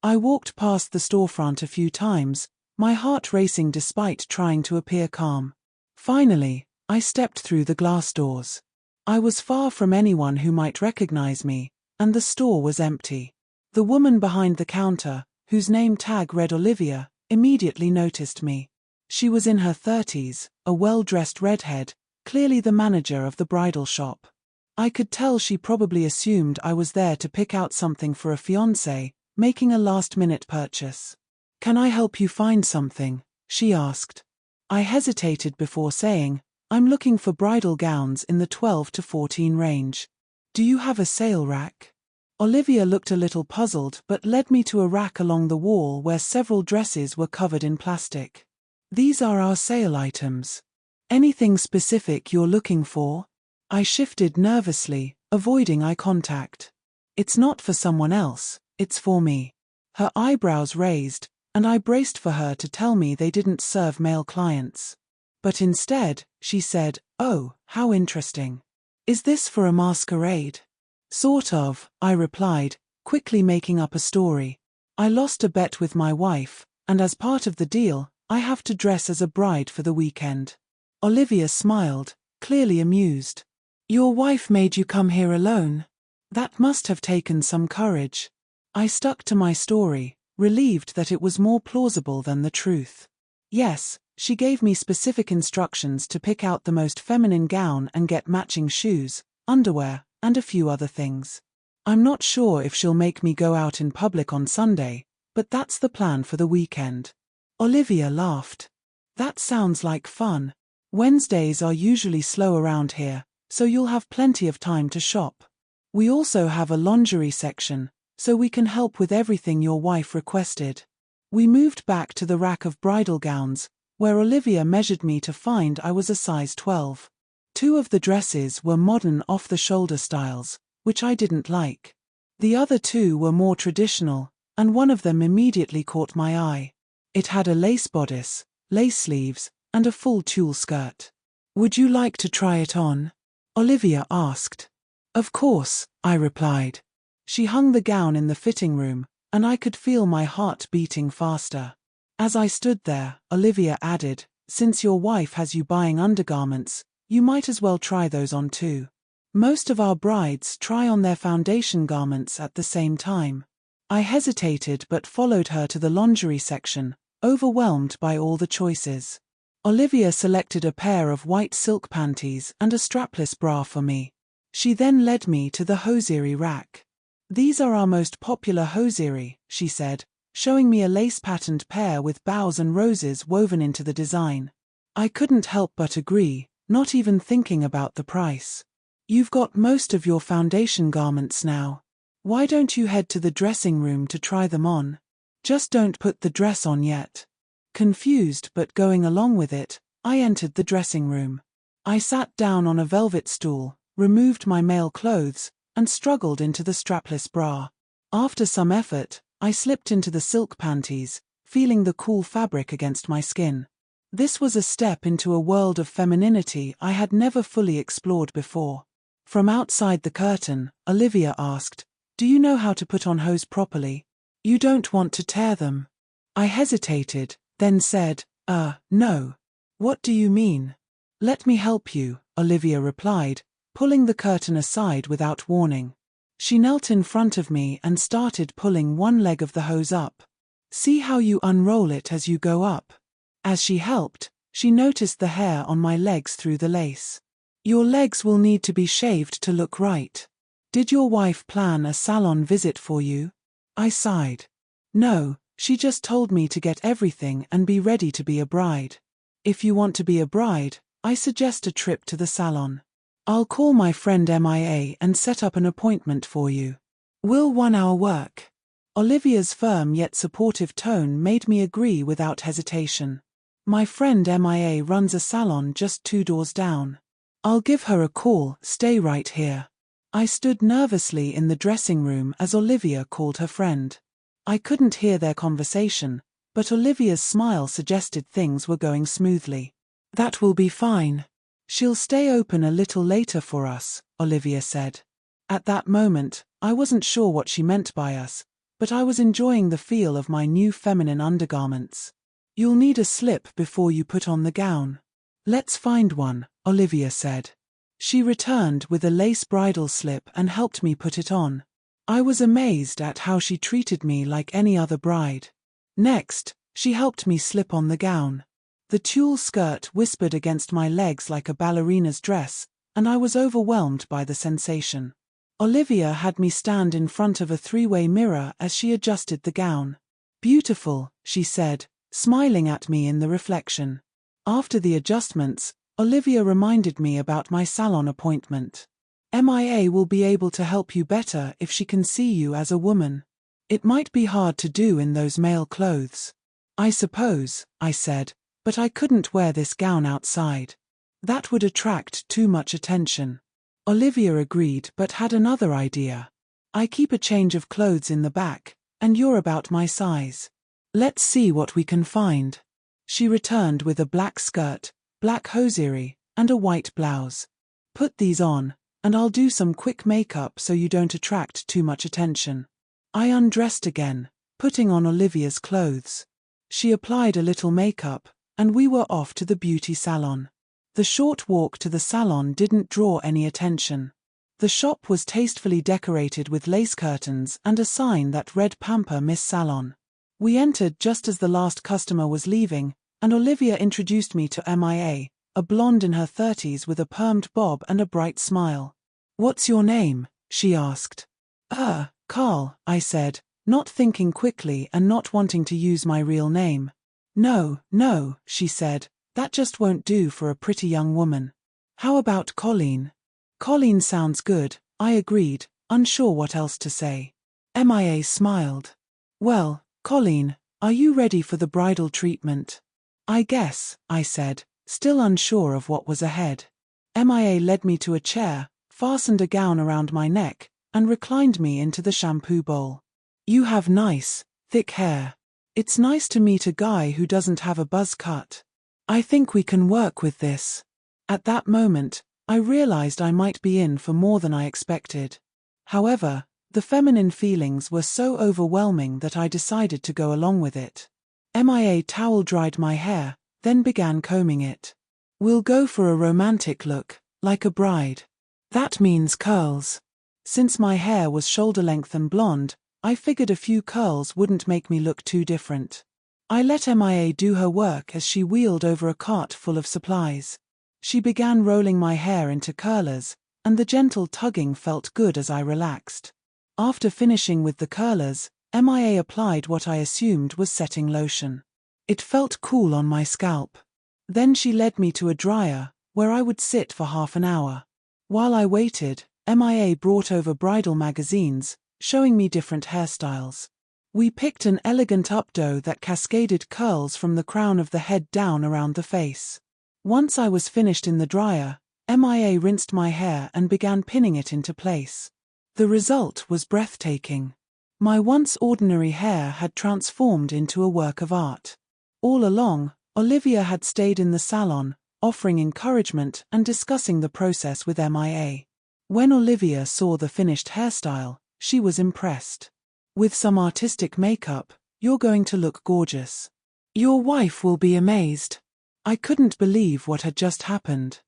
I walked past the storefront a few times, my heart racing despite trying to appear calm. Finally, I stepped through the glass doors. I was far from anyone who might recognize me, and the store was empty. The woman behind the counter, whose name tag read Olivia, immediately noticed me. She was in her 30s, a well-dressed redhead, clearly the manager of the bridal shop. I could tell she probably assumed I was there to pick out something for a fiancé, making a last-minute purchase. "Can I help you find something?" she asked. I hesitated before saying, "I'm looking for bridal gowns in the 12 to 14 range. Do you have a sale rack?" Olivia looked a little puzzled but led me to a rack along the wall where several dresses were covered in plastic. "These are our sale items. Anything specific you're looking for?" I shifted nervously, avoiding eye contact. "It's not for someone else, it's for me." Her eyebrows raised, and I braced for her to tell me they didn't serve male clients. But instead, she said, "Oh, how interesting. Is this for a masquerade?" "Sort of," I replied, quickly making up a story. "I lost a bet with my wife, and as part of the deal, I have to dress as a bride for the weekend." Olivia smiled, clearly amused. "Your wife made you come here alone? That must have taken some courage." I stuck to my story, relieved that it was more plausible than the truth. "Yes, she gave me specific instructions to pick out the most feminine gown and get matching shoes, underwear, and a few other things. I'm not sure if she'll make me go out in public on Sunday, but that's the plan for the weekend." Olivia laughed. "That sounds like fun. Wednesdays are usually slow around here, so you'll have plenty of time to shop. We also have a lingerie section, so we can help with everything your wife requested." We moved back to the rack of bridal gowns, where Olivia measured me to find I was a size 12. 2 of the dresses were modern off-the-shoulder styles, which I didn't like. The other 2 were more traditional, and one of them immediately caught my eye. It had a lace bodice, lace sleeves, and a full tulle skirt. "Would you like to try it on?" Olivia asked. "Of course," I replied. She hung the gown in the fitting room, and I could feel my heart beating faster. As I stood there, Olivia added, "Since your wife has you buying undergarments, you might as well try those on too. Most of our brides try on their foundation garments at the same time." I hesitated but followed her to the lingerie section, overwhelmed by all the choices. Olivia selected a pair of white silk panties and a strapless bra for me. She then led me to the hosiery rack. "These are our most popular hosiery," she said, showing me a lace-patterned pair with bows and roses woven into the design. I couldn't help but agree, not even thinking about the price. "You've got most of your foundation garments now. Why don't you head to the dressing room to try them on? Just don't put the dress on yet." Confused but going along with it, I entered the dressing room. I sat down on a velvet stool, removed my male clothes, and struggled into the strapless bra. After some effort, I slipped into the silk panties, feeling the cool fabric against my skin. This was a step into a world of femininity I had never fully explored before. From outside the curtain, Olivia asked, "Do you know how to put on hose properly? You don't want to tear them?" I hesitated, then said, No. What do you mean?" "Let me help you," Olivia replied, pulling the curtain aside without warning. She knelt in front of me and started pulling one leg of the hose up. "See how you unroll it as you go up." As she helped, she noticed the hair on my legs through the lace. "Your legs will need to be shaved to look right. Did your wife plan a salon visit for you?" I sighed. "No, she just told me to get everything and be ready to be a bride. If you want to be a bride, I suggest a trip to the salon. I'll call my friend Mia and set up an appointment for you. Will 1 hour work?" Olivia's firm yet supportive tone made me agree without hesitation. My friend Mia runs a salon just 2 doors down. I'll give her a call. Stay right here. I stood nervously in the dressing room as Olivia called her friend. I couldn't hear their conversation, but Olivia's smile suggested things were going smoothly. "That will be fine. She'll stay open a little later for us," Olivia said. At that moment, I wasn't sure what she meant by us, but I was enjoying the feel of my new feminine undergarments. You'll need a slip before you put on the gown. Let's find one, Olivia said. She returned with a lace bridal slip and helped me put it on. I was amazed at how she treated me like any other bride. Next, she helped me slip on the gown. The tulle skirt whispered against my legs like a ballerina's dress, and I was overwhelmed by the sensation. Olivia had me stand in front of a three-way mirror as she adjusted the gown. Beautiful, she said, smiling at me in the reflection. After the adjustments, Olivia reminded me about my salon appointment. MIA will be able to help you better if she can see you as a woman. It might be hard to do in those male clothes. I suppose, I said, but I couldn't wear this gown outside. That would attract too much attention. Olivia agreed but had another idea. I keep a change of clothes in the back, and you're about my size. Let's see what we can find. She returned with a black skirt, black hosiery, and a white blouse. Put these on, and I'll do some quick makeup so you don't attract too much attention. I undressed again, putting on Olivia's clothes. She applied a little makeup, and we were off to the beauty salon. The short walk to the salon didn't draw any attention. The shop was tastefully decorated with lace curtains and a sign that read Pamper Miss Salon. We entered just as the last customer was leaving, and Olivia introduced me to MIA, a blonde in her 30s with a permed bob and a bright smile. "What's your name?" she asked. Carl, I said, not thinking quickly and not wanting to use my real name. No, she said, that just won't do for a pretty young woman. How about Colleen? Colleen sounds good, I agreed, unsure what else to say. MIA smiled. Well, Colleen, are you ready for the bridal treatment? I guess, I said, still unsure of what was ahead. MIA led me to a chair, fastened a gown around my neck, and reclined me into the shampoo bowl. You have nice, thick hair. It's nice to meet a guy who doesn't have a buzz cut. I think we can work with this. At that moment, I realized I might be in for more than I expected. However, the feminine feelings were so overwhelming that I decided to go along with it. MIA towel dried my hair, then began combing it. We'll go for a romantic look, like a bride. That means curls. Since my hair was shoulder length and blonde, I figured a few curls wouldn't make me look too different. I let MIA do her work as she wheeled over a cart full of supplies. She began rolling my hair into curlers, and the gentle tugging felt good as I relaxed. After finishing with the curlers, MIA applied what I assumed was setting lotion. It felt cool on my scalp. Then she led me to a dryer, where I would sit for half an hour. While I waited, MIA brought over bridal magazines, showing me different hairstyles. We picked an elegant updo that cascaded curls from the crown of the head down around the face. Once I was finished in the dryer, MIA rinsed my hair and began pinning it into place. The result was breathtaking. My once ordinary hair had transformed into a work of art. All along, Olivia had stayed in the salon, offering encouragement and discussing the process with MIA. When Olivia saw the finished hairstyle, she was impressed. With some artistic makeup, you're going to look gorgeous. Your wife will be amazed. I couldn't believe what had just happened.